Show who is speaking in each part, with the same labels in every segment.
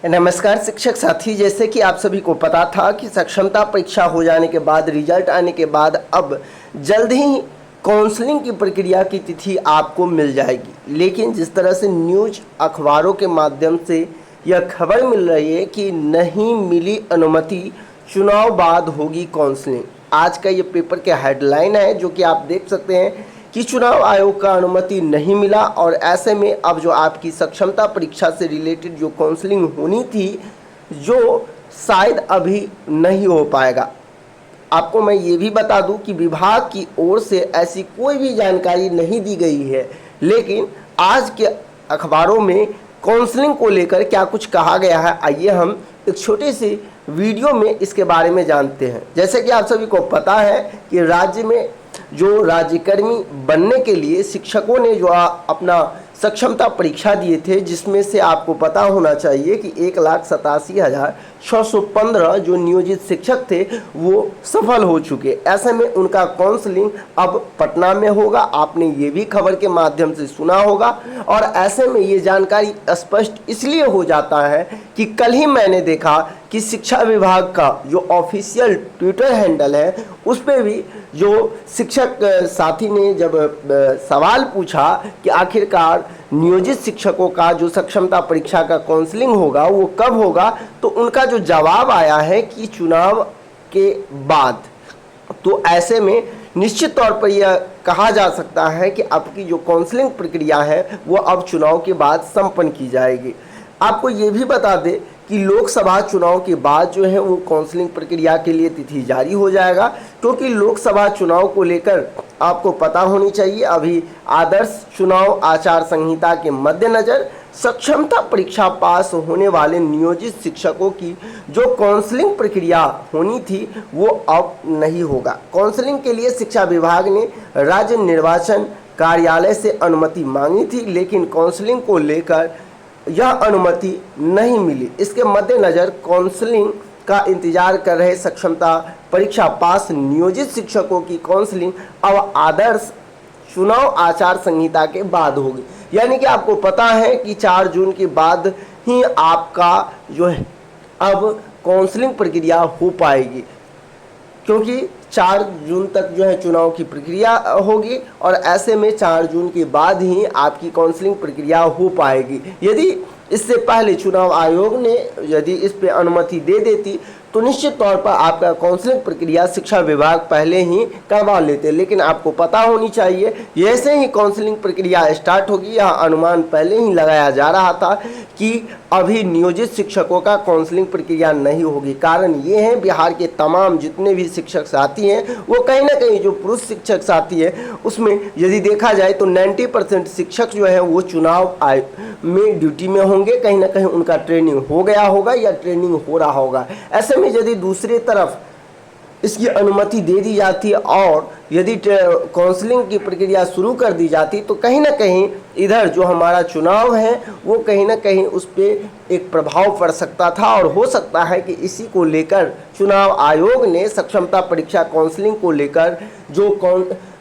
Speaker 1: नमस्कार शिक्षक साथी, जैसे कि आप सभी को पता था कि सक्षमता परीक्षा हो जाने के बाद, रिजल्ट आने के बाद अब जल्द ही काउंसलिंग की प्रक्रिया की तिथि आपको मिल जाएगी। लेकिन जिस तरह से न्यूज अखबारों के माध्यम से यह खबर मिल रही है कि नहीं मिली अनुमति, चुनाव बाद होगी काउंसलिंग। आज का ये पेपर के हेडलाइन है, जो कि आप देख सकते हैं कि चुनाव आयोग का अनुमति नहीं मिला और ऐसे में अब जो आपकी सक्षमता परीक्षा से रिलेटेड जो काउंसलिंग होनी थी, जो शायद अभी नहीं हो पाएगा। आपको मैं ये भी बता दूं कि विभाग की ओर से ऐसी कोई भी जानकारी नहीं दी गई है, लेकिन आज के अखबारों में काउंसलिंग को लेकर क्या कुछ कहा गया है, आइए हम एक छोटे से वीडियो में इसके बारे में जानते हैं। जैसे कि आप सभी को पता है कि राज्य में जो राज्यकर्मी बनने के लिए शिक्षकों ने जो अपना सक्षमता परीक्षा दिए थे, जिसमें से आपको पता होना चाहिए कि 1,87,615 जो नियोजित शिक्षक थे वो सफल हो चुके। ऐसे में उनका काउंसलिंग अब पटना में होगा। आपने ये भी खबर के माध्यम से सुना होगा और ऐसे में ये जानकारी स्पष्ट इसलिए हो जाता है कि कल ही मैंने देखा कि शिक्षा विभाग का जो ऑफिशियल ट्विटर हैंडल है, उस पर भी जो शिक्षक साथी ने जब सवाल पूछा कि आखिरकार नियोजित शिक्षकों का जो सक्षमता परीक्षा का काउंसलिंग होगा वो कब होगा, तो उनका जो जवाब आया है कि चुनाव के बाद। तो ऐसे में निश्चित तौर पर यह कहा जा सकता है कि आपकी जो काउंसलिंग प्रक्रिया है वो अब चुनाव के बाद संपन्न की जाएगी। आपको ये भी बता दें कि लोकसभा चुनाव के बाद जो है वो काउंसलिंग प्रक्रिया के लिए तिथि जारी हो जाएगा, क्योंकि लोकसभा चुनाव को लेकर आपको पता होनी चाहिए अभी आदर्श चुनाव आचार संहिता के मद्देनज़र सक्षमता परीक्षा पास होने वाले नियोजित शिक्षकों की जो काउंसलिंग प्रक्रिया होनी थी वो अब नहीं होगा। काउंसलिंग के लिए शिक्षा विभाग ने राज्य निर्वाचन कार्यालय से अनुमति मांगी थी, लेकिन काउंसलिंग को लेकर यह अनुमति नहीं मिली। इसके मद्देनज़र काउंसलिंग का इंतजार कर रहे सक्षमता परीक्षा पास नियोजित शिक्षकों की काउंसलिंग अब आदर्श चुनाव आचार संहिता के बाद होगी। यानी कि आपको पता है कि 4 जून के बाद ही आपका जो है अब काउंसलिंग प्रक्रिया हो पाएगी, क्योंकि 4 जून तक जो है चुनाव की प्रक्रिया होगी और ऐसे में 4 जून के बाद ही आपकी काउंसलिंग प्रक्रिया हो पाएगी। यदि इससे पहले चुनाव आयोग ने यदि इस पे अनुमति दे देती तो निश्चित तौर पर आपका काउंसलिंग प्रक्रिया शिक्षा विभाग पहले ही करवा लेते, लेकिन आपको पता होनी चाहिए जैसे ही काउंसलिंग प्रक्रिया स्टार्ट होगी, यह अनुमान पहले ही लगाया जा रहा था कि अभी नियोजित शिक्षकों का काउंसलिंग प्रक्रिया नहीं होगी। कारण ये है बिहार के तमाम जितने भी शिक्षक साथी हैं वो कहीं ना कहीं जो पुरुष शिक्षक साथी हैं उसमें यदि देखा जाए तो 90% शिक्षक जो है वो चुनाव आयोग में ड्यूटी में होंगे, कहीं ना कहीं उनका ट्रेनिंग हो गया होगा या ट्रेनिंग हो रहा होगा। ऐसे में यदि दूसरी तरफ इसकी अनुमति दे दी जाती और यदि काउंसलिंग की प्रक्रिया शुरू कर दी जाती तो कहीं ना कहीं इधर जो हमारा चुनाव है वो कहीं ना कहीं उस पर एक प्रभाव पड़ सकता था और हो सकता है कि इसी को लेकर चुनाव आयोग ने सक्षमता परीक्षा काउंसलिंग को लेकर जो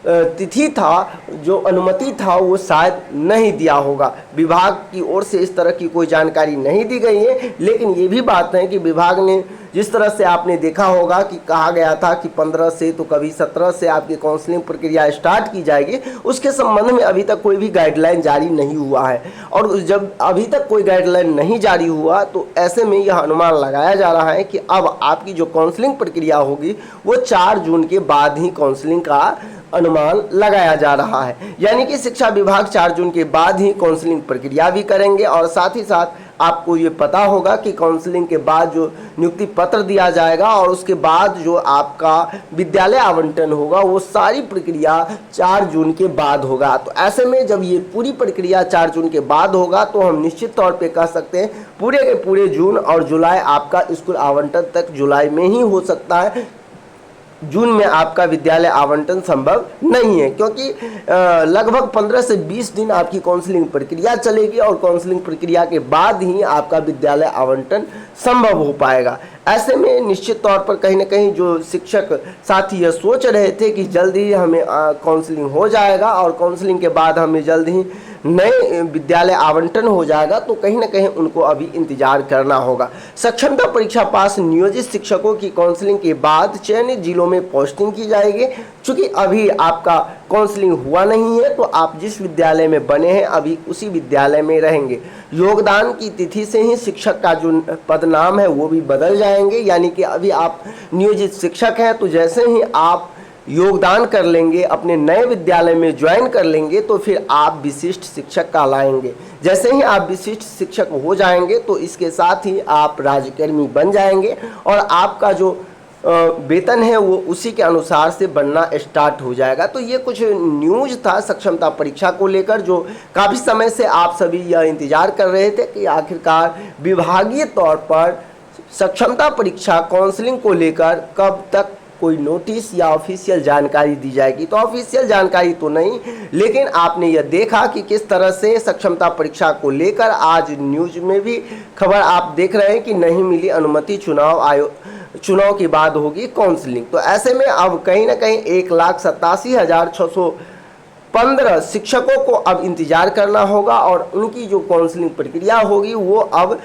Speaker 1: तिथि था, जो अनुमति था, वो शायद नहीं दिया होगा। विभाग की ओर से इस तरह की कोई जानकारी नहीं दी गई है, लेकिन ये भी बात है कि विभाग ने जिस तरह से आपने देखा होगा कि कहा गया था कि 15 से तो कभी 17 से आपकी काउंसलिंग प्रक्रिया स्टार्ट की जाएगी, उसके संबंध में अभी तक कोई भी गाइडलाइन जारी नहीं हुआ है। और जब अभी तक कोई गाइडलाइन नहीं जारी हुआ तो ऐसे में यह अनुमान लगाया जा रहा है कि अब आपकी जो काउंसलिंग प्रक्रिया होगी वो 4 जून के बाद ही काउंसलिंग का अनुमान लगाया जा रहा है। यानी कि शिक्षा विभाग 4 जून के बाद ही काउंसलिंग प्रक्रिया भी करेंगे और साथ ही साथ आपको ये पता होगा कि काउंसलिंग के बाद जो नियुक्ति पत्र दिया जाएगा और उसके बाद जो आपका विद्यालय आवंटन होगा वो सारी प्रक्रिया 4 जून के बाद होगा। तो ऐसे में जब ये पूरी प्रक्रिया 4 जून के बाद होगा तो हम निश्चित तौर पे कह सकते हैं पूरे के पूरे जून और जुलाई आपका स्कूल आवंटन तक जुलाई में ही हो सकता है। जून में आपका विद्यालय आवंटन संभव नहीं है, क्योंकि लगभग 15 से 20 दिन आपकी काउंसलिंग प्रक्रिया चलेगी और काउंसलिंग प्रक्रिया के बाद ही आपका विद्यालय आवंटन संभव हो पाएगा। ऐसे में निश्चित तौर पर कहीं ना कहीं जो शिक्षक साथी यह सोच रहे थे कि जल्द ही हमें काउंसलिंग हो जाएगा और काउंसलिंग के बाद हमें जल्द ही नए विद्यालय आवंटन हो जाएगा तो कहीं ना कहीं उनको अभी इंतजार करना होगा। सक्षमता परीक्षा पास नियोजित शिक्षकों की काउंसलिंग के बाद चयनित जिलों में पोस्टिंग की जाएगी। चूंकि अभी आपका काउंसलिंग हुआ नहीं है तो आप जिस विद्यालय में बने हैं अभी उसी विद्यालय में रहेंगे। योगदान की तिथि से ही शिक्षक का जो पद नाम है वो भी बदल जाएंगे, यानी कि अभी आप नियोजित शिक्षक हैं तो जैसे ही आप योगदान कर लेंगे, अपने नए विद्यालय में ज्वाइन कर लेंगे तो फिर आप विशिष्ट शिक्षक कहलाएंगे। जैसे ही आप विशिष्ट शिक्षक हो जाएंगे तो इसके साथ ही आप राज्यकर्मी बन जाएंगे और आपका जो वेतन है वो उसी के अनुसार से बनना स्टार्ट हो जाएगा। तो ये कुछ न्यूज़ था सक्षमता परीक्षा को लेकर, जो काफ़ी समय से आप सभी यह इंतजार कर रहे थे कि आखिरकार विभागीय तौर पर सक्षमता परीक्षा काउंसलिंग को लेकर कब तक कोई नोटिस या ऑफिशियल जानकारी दी जाएगी। तो ऑफिशियल जानकारी तो नहीं, लेकिन आपने यह देखा कि किस तरह से सक्षमता परीक्षा को लेकर आज न्यूज़ में भी खबर आप देख रहे हैं कि नहीं मिली अनुमति, चुनाव के बाद होगी काउंसलिंग। तो ऐसे में अब कहीं ना कहीं 1,87,615 शिक्षकों को अब इंतजार करना होगा और उनकी जो काउंसलिंग प्रक्रिया होगी वो अब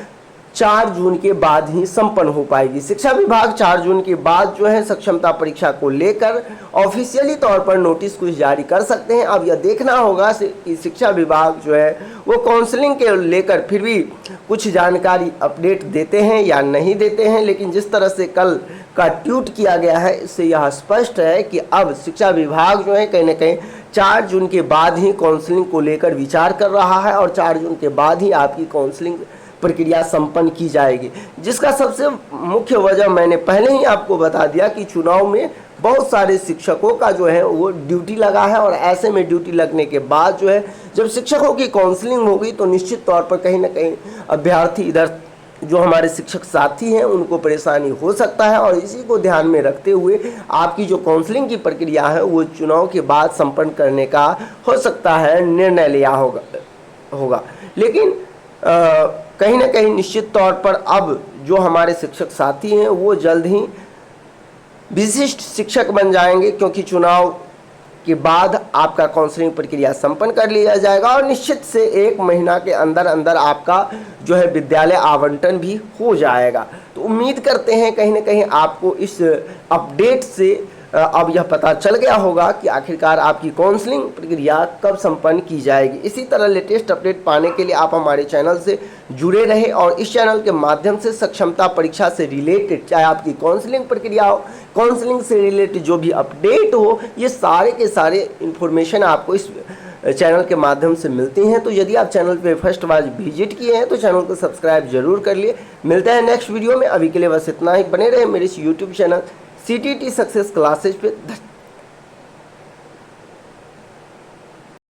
Speaker 1: 4 जून के बाद ही संपन्न हो पाएगी। शिक्षा विभाग 4 जून के बाद जो है सक्षमता परीक्षा को लेकर ऑफिशियली तौर पर नोटिस कुछ जारी कर सकते हैं। अब यह देखना होगा कि शिक्षा विभाग जो है वो काउंसलिंग के लेकर फिर भी कुछ जानकारी अपडेट देते हैं या नहीं देते हैं। लेकिन जिस तरह से कल का ट्वीट किया गया है इससे यह स्पष्ट है कि अब शिक्षा विभाग जो है कहीं ना कहीं 4 जून के बाद ही काउंसलिंग को लेकर विचार कर रहा है और 4 जून के बाद ही आपकी काउंसलिंग प्रक्रिया संपन्न की जाएगी। जिसका सबसे मुख्य वजह मैंने पहले ही आपको बता दिया कि चुनाव में बहुत सारे शिक्षकों का जो है वो ड्यूटी लगा है और ऐसे में ड्यूटी लगने के बाद जो है जब शिक्षकों की काउंसलिंग होगी तो निश्चित तौर पर कहीं ना कहीं अभ्यर्थी इधर जो हमारे शिक्षक साथी हैं उनको परेशानी हो सकता है और इसी को ध्यान में रखते हुए आपकी जो काउंसलिंग की प्रक्रिया है वो चुनाव के बाद संपन्न करने का हो सकता है निर्णय लिया होगा। लेकिन कहीं ना कहीं निश्चित तौर पर अब जो हमारे शिक्षक साथी हैं वो जल्द ही विशिष्ट शिक्षक बन जाएंगे, क्योंकि चुनाव के बाद आपका काउंसलिंग प्रक्रिया संपन्न कर लिया जाएगा और निश्चित से 1 महीना के अंदर अंदर आपका जो है विद्यालय आवंटन भी हो जाएगा। तो उम्मीद करते हैं कहीं ना कहीं आपको इस अपडेट से अब यह पता चल गया होगा कि आखिरकार आपकी काउंसलिंग प्रक्रिया कब संपन्न की जाएगी। इसी तरह लेटेस्ट अपडेट पाने के लिए आप हमारे चैनल से जुड़े रहें और इस चैनल के माध्यम से सक्षमता परीक्षा से रिलेटेड चाहे आपकी काउंसलिंग प्रक्रिया हो, काउंसलिंग से रिलेटेड जो भी अपडेट हो, ये सारे के सारे इन्फॉर्मेशन आपको इस चैनल के माध्यम से मिलती हैं। तो यदि आप चैनल पे फर्स्ट बार विजिट किए हैं तो चैनल को सब्सक्राइब जरूर कर लिए। मिलते हैं नेक्स्ट वीडियो में, अभी के लिए बस इतना ही। बने रहे मेरे इस YouTube channel CTT success classes पे।